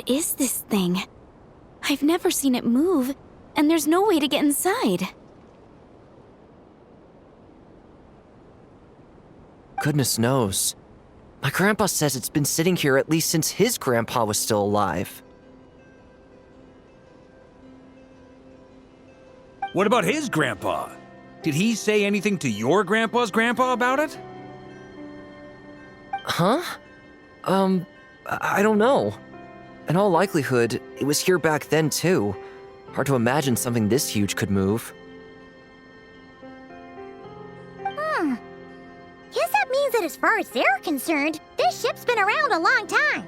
What is this thing? I've never seen it move, and there's no way to get inside. Goodness knows. My grandpa says it's been sitting here at least since his grandpa was still alive. What about his grandpa? Did he say anything to your grandpa's grandpa about it? Huh? I don't know. In all likelihood, it was here back then too. Hard to imagine something this huge could move. Guess that means that as far as they're concerned, this ship's been around a long time.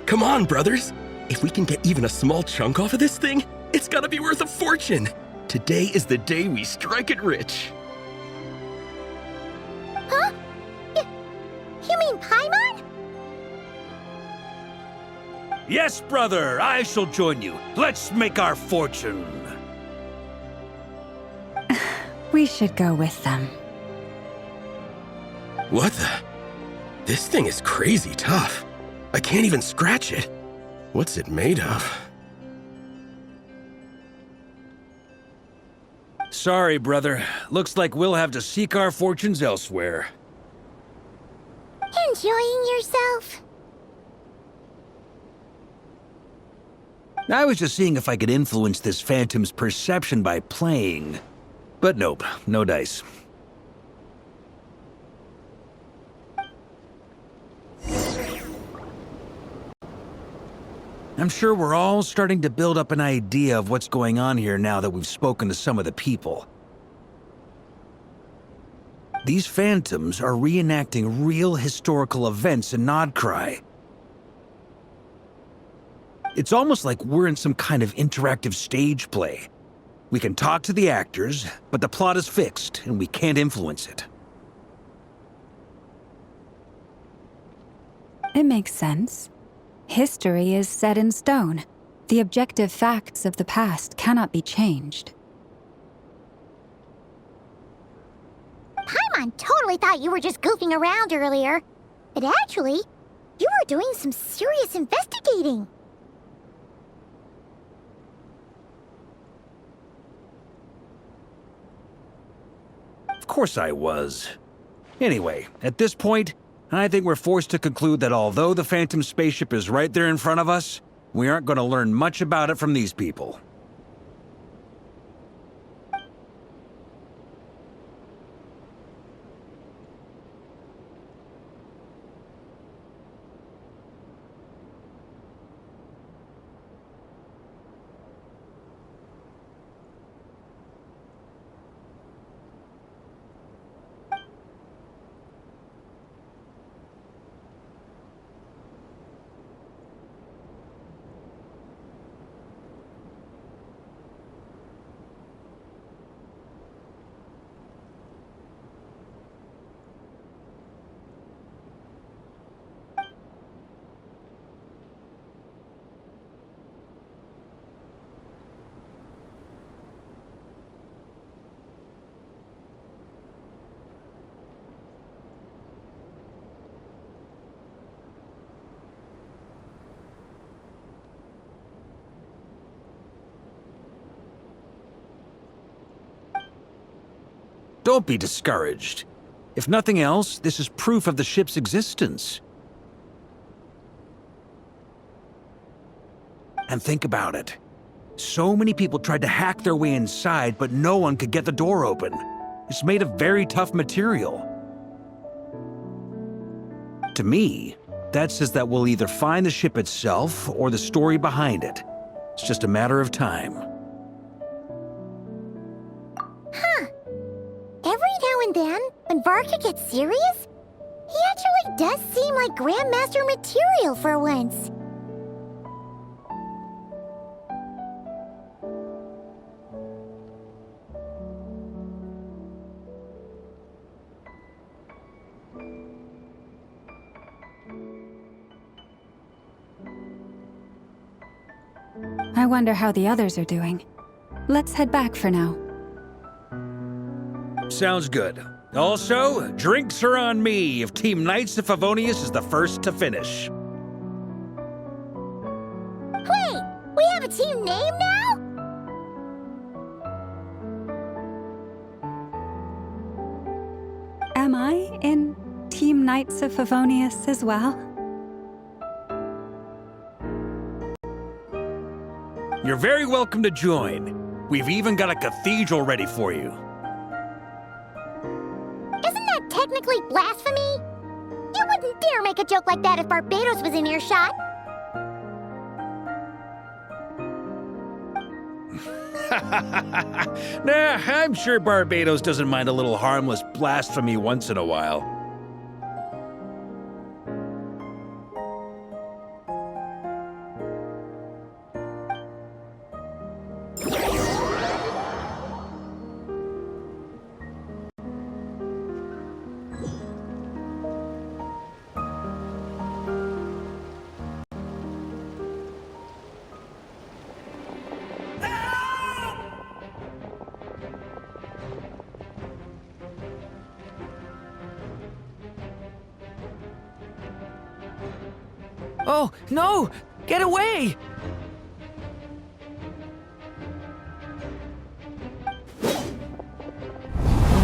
Come on, brothers! If we can get even a small chunk off of this thing, it's gotta be worth a fortune! Today is the day we strike it rich! Huh? You mean Paimon? Yes, brother, I shall join you. Let's make our fortune. We should go with them. What the? This thing is crazy tough. I can't even scratch it. What's it made of? Sorry, brother. Looks like we'll have to seek our fortunes elsewhere. Enjoying yourself? I was just seeing if I could influence this phantom's perception by playing. But nope, no dice. I'm sure we're all starting to build up an idea of what's going on here now that we've spoken to some of the people. These phantoms are reenacting real historical events in Nodcry. It's almost like we're in some kind of interactive stage play. We can talk to the actors, but the plot is fixed, and we can't influence it. It makes sense. History is set in stone. The objective facts of the past cannot be changed. Paimon totally thought you were just goofing around earlier. But actually, you were doing some serious investigating. Of course I was. Anyway, at this point, I think we're forced to conclude that although the Phantom spaceship is right there in front of us, we aren't going to learn much about it from these people. Don't be discouraged. If nothing else, this is proof of the ship's existence. And think about it. So many people tried to hack their way inside, but no one could get the door open. It's made of very tough material. To me, that says that we'll either find the ship itself or the story behind it. It's just a matter of time. Every now and then, when Varka gets serious, he actually really does seem like Grandmaster material for once. I wonder how the others are doing. Let's head back for now. Sounds good. Also, drinks are on me if Team Knights of Favonius is the first to finish. Wait, we have a team name now? Am I in Team Knights of Favonius as well? You're very welcome to join. We've even got a cathedral ready for you. Isn't that technically blasphemy? You wouldn't dare make a joke like that if Barbados was in earshot. Nah, I'm sure Barbados doesn't mind a little harmless blasphemy once in a while. Oh, no! Get away!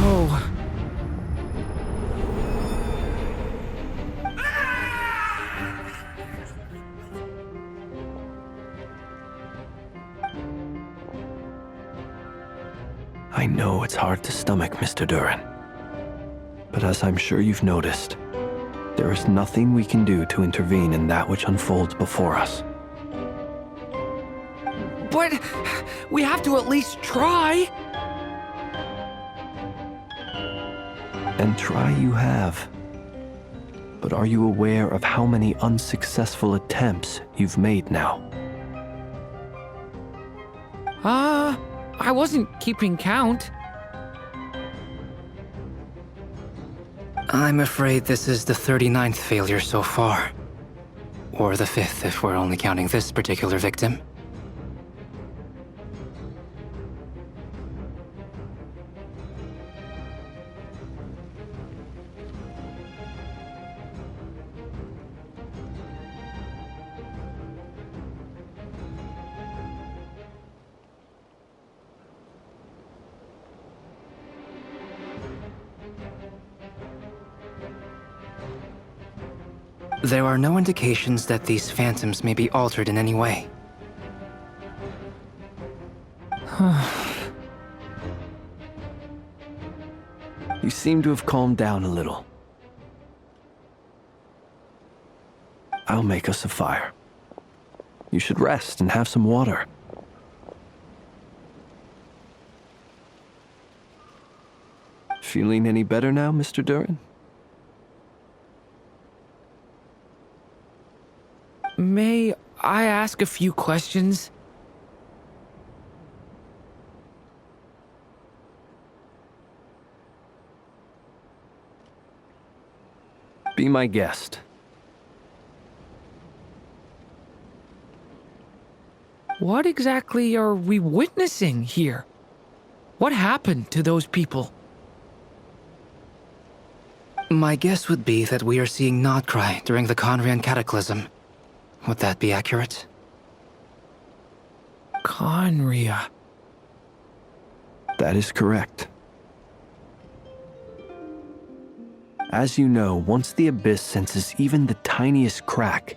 Oh. I know it's hard to stomach, Mr. Duran. But as I'm sure you've noticed, there is nothing we can do to intervene in that which unfolds before us. But we have to at least try. And try you have. But are you aware of how many unsuccessful attempts you've made now? I wasn't keeping count. I'm afraid this is the 39th failure so far. Or the 5th if we're only counting this particular victim. There are no indications that these phantoms may be altered in any way. You seem to have calmed down a little. I'll make us a fire. You should rest and have some water. Feeling any better now, Mr. Duran? May I ask a few questions? Be my guest. What exactly are we witnessing here? What happened to those people? My guess would be that we are seeing Nodcry during the Conrian Cataclysm. Would that be accurate? Conria. That is correct. As you know, once the Abyss senses even the tiniest crack,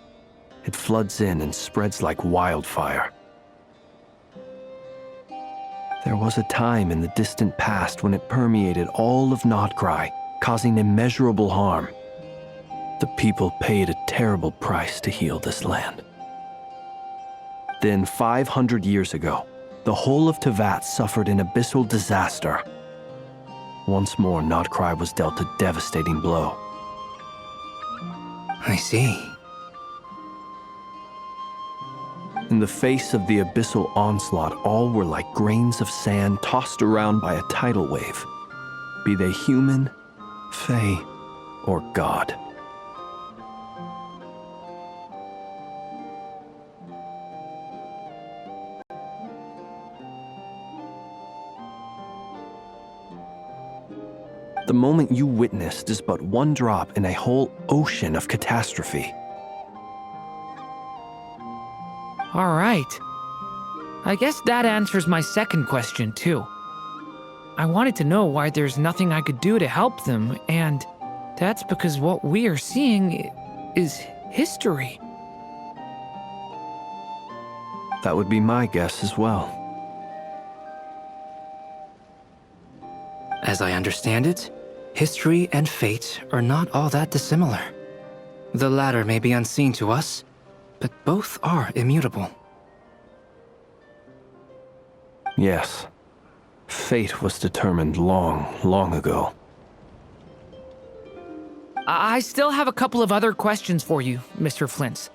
it floods in and spreads like wildfire. There was a time in the distant past when it permeated all of Nodcry, causing immeasurable harm. The people paid a terrible price to heal this land. Then 500 years ago, the whole of Teyvat suffered an abyssal disaster. Once more, Nodcry was dealt a devastating blow. I see. In the face of the abyssal onslaught, all were like grains of sand tossed around by a tidal wave, be they human, fae, or god. The moment you witnessed is but one drop in a whole ocean of catastrophe. All right. I guess that answers my second question, too. I wanted to know why there's nothing I could do to help them, and that's because what we are seeing is history. That would be my guess as well. As I understand it, history and fate are not all that dissimilar. The latter may be unseen to us, but both are immutable. Yes. Fate was determined long, long ago. I still have a couple of other questions for you, Mr. Flint's.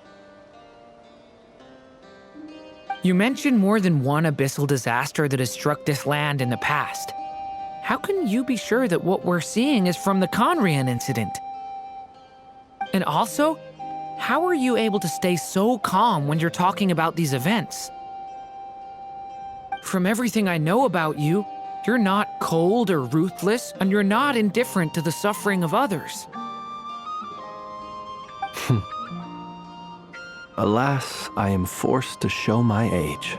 You mentioned more than one abyssal disaster that has struck this land in the past. How can you be sure that what we're seeing is from the Conrian incident? And also, how are you able to stay so calm when you're talking about these events? From everything I know about you, you're not cold or ruthless, and you're not indifferent to the suffering of others. Alas, I am forced to show my age.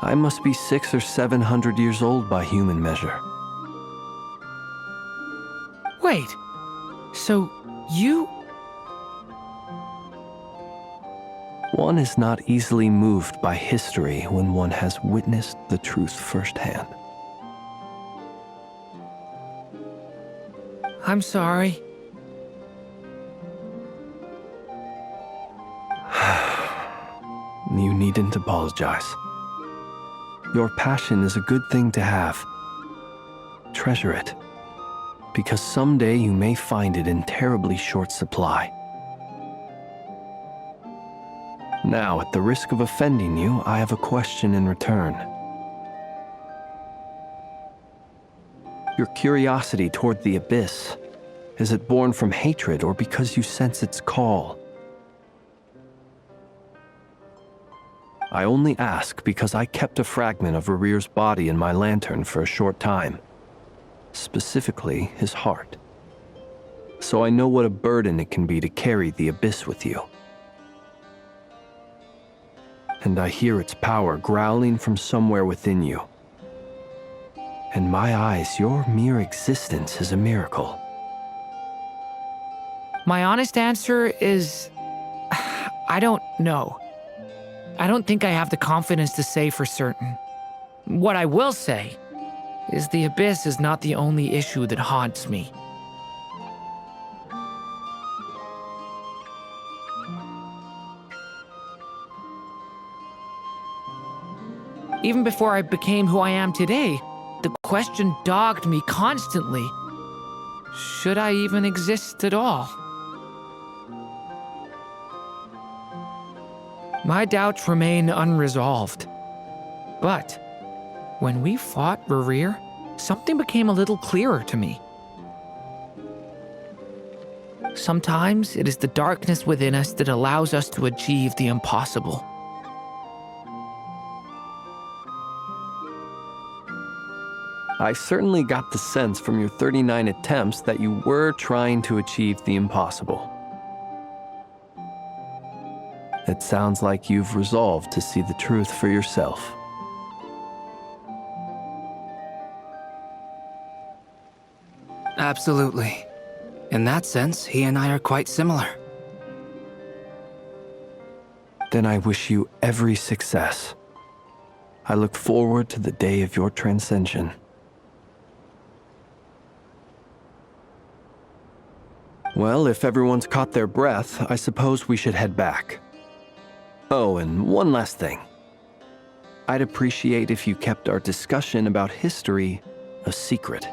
I must be 600 or 700 years old by human measure. Wait, so you... One is not easily moved by history when one has witnessed the truth firsthand. I'm sorry. You needn't apologize. Your passion is a good thing to have. Treasure it, because someday you may find it in terribly short supply. Now, at the risk of offending you, I have a question in return. Your curiosity toward the abyss, is it born from hatred or because you sense its call? I only ask because I kept a fragment of Rerear's body in my lantern for a short time. Specifically, his heart. So I know what a burden it can be to carry the abyss with you. And I hear its power growling from somewhere within you. In my eyes, your mere existence is a miracle. My honest answer is... I don't know. I don't think I have the confidence to say for certain. What I will say is the abyss is not the only issue that haunts me. Even before I became who I am today, the question dogged me constantly. Should I even exist at all? My doubts remain unresolved. But when we fought Rerear, something became a little clearer to me. Sometimes it is the darkness within us that allows us to achieve the impossible. I certainly got the sense from your 39 attempts that you were trying to achieve the impossible. It sounds like you've resolved to see the truth for yourself. Absolutely. In that sense, he and I are quite similar. Then I wish you every success. I look forward to the day of your transcension. Well, if everyone's caught their breath, I suppose we should head back. Oh, and one last thing. I'd appreciate if you kept our discussion about history a secret.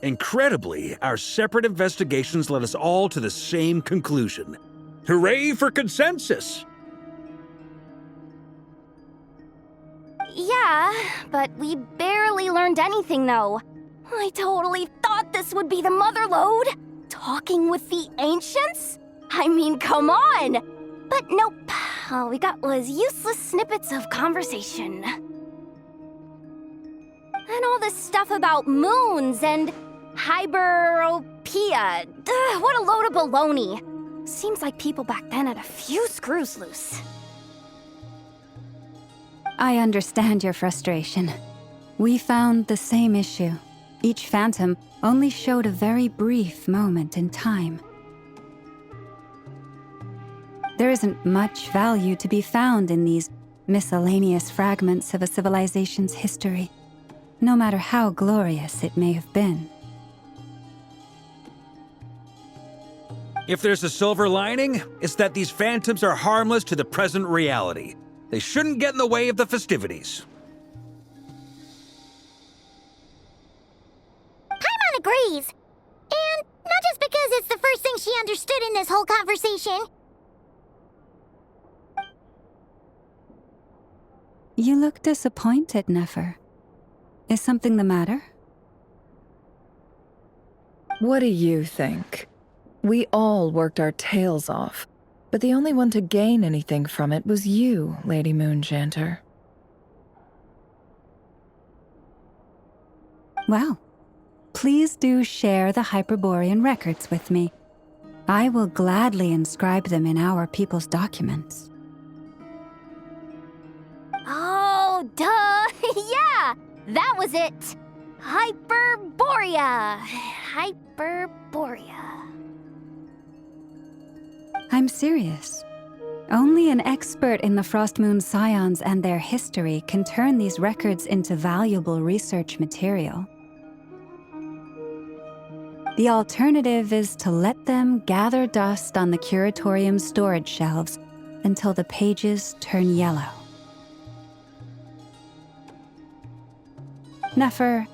Incredibly, our separate investigations led us all to the same conclusion. Hooray for consensus! Yeah, but we barely learned anything, though. I totally thought this would be the mother lode. Talking with the ancients? I mean, come on! But nope. All we got was useless snippets of conversation. And all this stuff about moons and hyperopia. What a load of baloney. Seems like people back then had a few screws loose. I understand your frustration. We found the same issue. Each phantom only showed a very brief moment in time. There isn't much value to be found in these miscellaneous fragments of a civilization's history, no matter how glorious it may have been. If there's a silver lining, it's that these phantoms are harmless to the present reality. They shouldn't get in the way of the festivities. Paimon agrees. And not just because it's the first thing she understood in this whole conversation. You look disappointed, Nefer. Is something the matter? What do you think? We all worked our tails off, but the only one to gain anything from it was you, Lady Moonjanter. Well, please do share the Hyperborean records with me. I will gladly inscribe them in our people's documents. Oh, duh! Yeah! That was it! Hyperborea! Hyperborea. I'm serious. Only an expert in the Frostmoon Scions and their history can turn these records into valuable research material. The alternative is to let them gather dust on the Curatorium's storage shelves until the pages turn yellow. Nefer,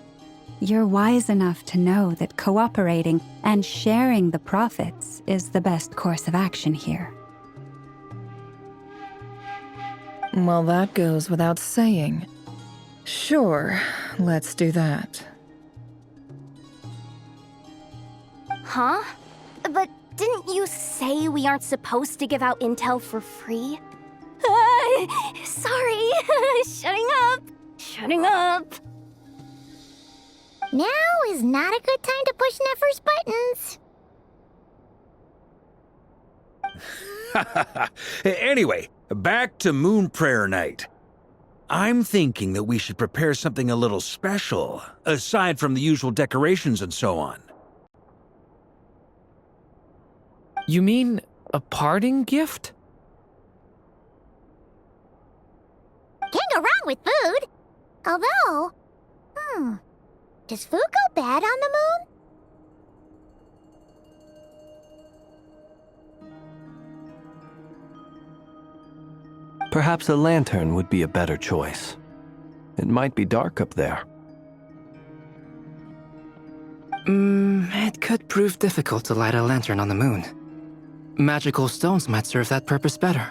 you're wise enough to know that cooperating and sharing the profits is the best course of action here. Well, that goes without saying. Sure, let's do that. Huh? But didn't you say we aren't supposed to give out intel for free? Sorry. Shutting up. Shutting up. Now is not a good time to push Nefer's buttons. Anyway, back to Moon Prayer Night. I'm thinking that we should prepare something a little special, aside from the usual decorations and so on. You mean a parting gift? Can't go wrong with food. Although, does food go bad on the moon? Perhaps a lantern would be a better choice. It might be dark up there. It could prove difficult to light a lantern on the moon. Magical stones might serve that purpose better.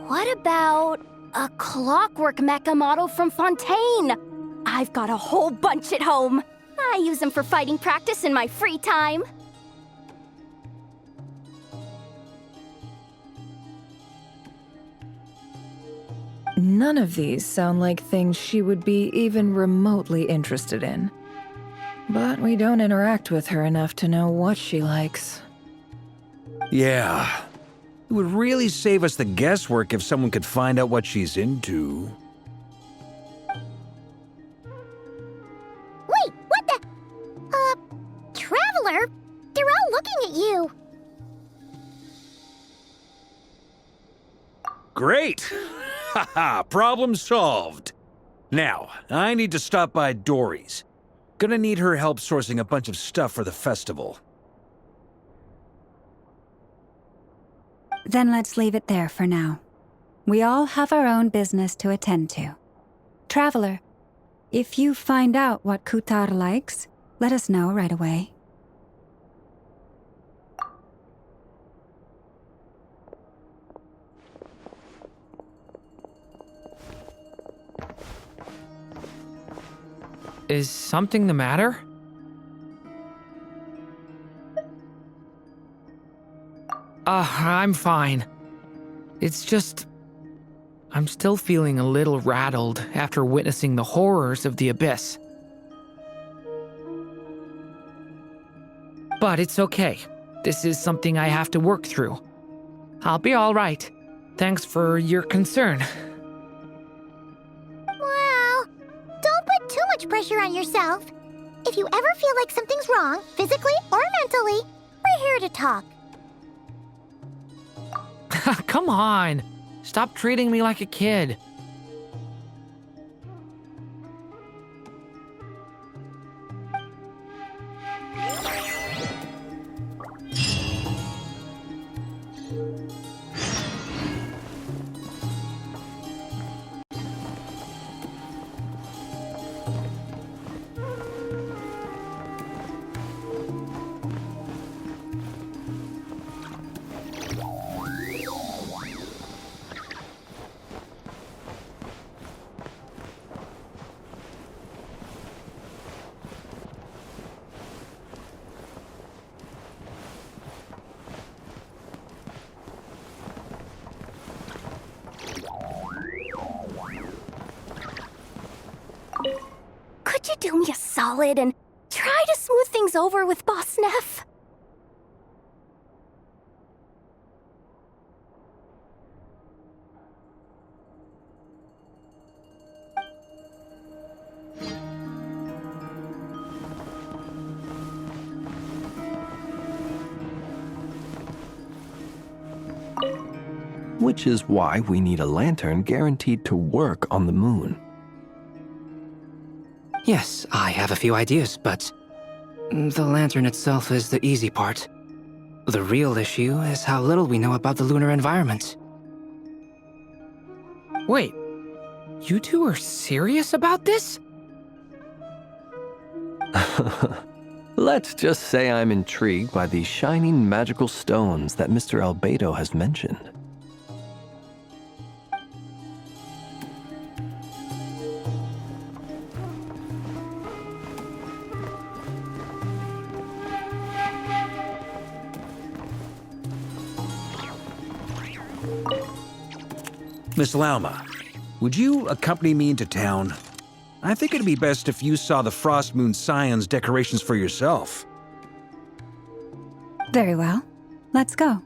What about a clockwork mecha model from Fontaine? I've got a whole bunch at home. I use them for fighting practice in my free time. None of these sound like things she would be even remotely interested in. But we don't interact with her enough to know what she likes. Yeah. It would really save us the guesswork if someone could find out what she's into. Wait, what the? Traveler? They're all looking at you. Great! Haha, problem solved. Now, I need to stop by Dory's. Gonna need her help sourcing a bunch of stuff for the festival. Then let's leave it there for now. We all have our own business to attend to. Traveler, if you find out what Kutar likes, let us know right away. Is something the matter? I'm fine. It's just... I'm still feeling a little rattled after witnessing the horrors of the Abyss. But it's okay. This is something I have to work through. I'll be all right. Thanks for your concern. Well, don't put too much pressure on yourself. If you ever feel like something's wrong, physically or mentally, we're here to talk. Come on. Stop treating me like a kid. Could you do me a solid and try to smooth things over with Boss Neff? Which is why we need a lantern guaranteed to work on the moon. Yes, I have a few ideas, but the lantern itself is the easy part. The real issue is how little we know about the lunar environment. Wait, you two are serious about this? Let's just say I'm intrigued by these shining magical stones that Mr. Albedo has mentioned. Miss Lauma, would you accompany me into town? I think it'd be best if you saw the Frost Moon Scion's decorations for yourself. Very well. Let's go.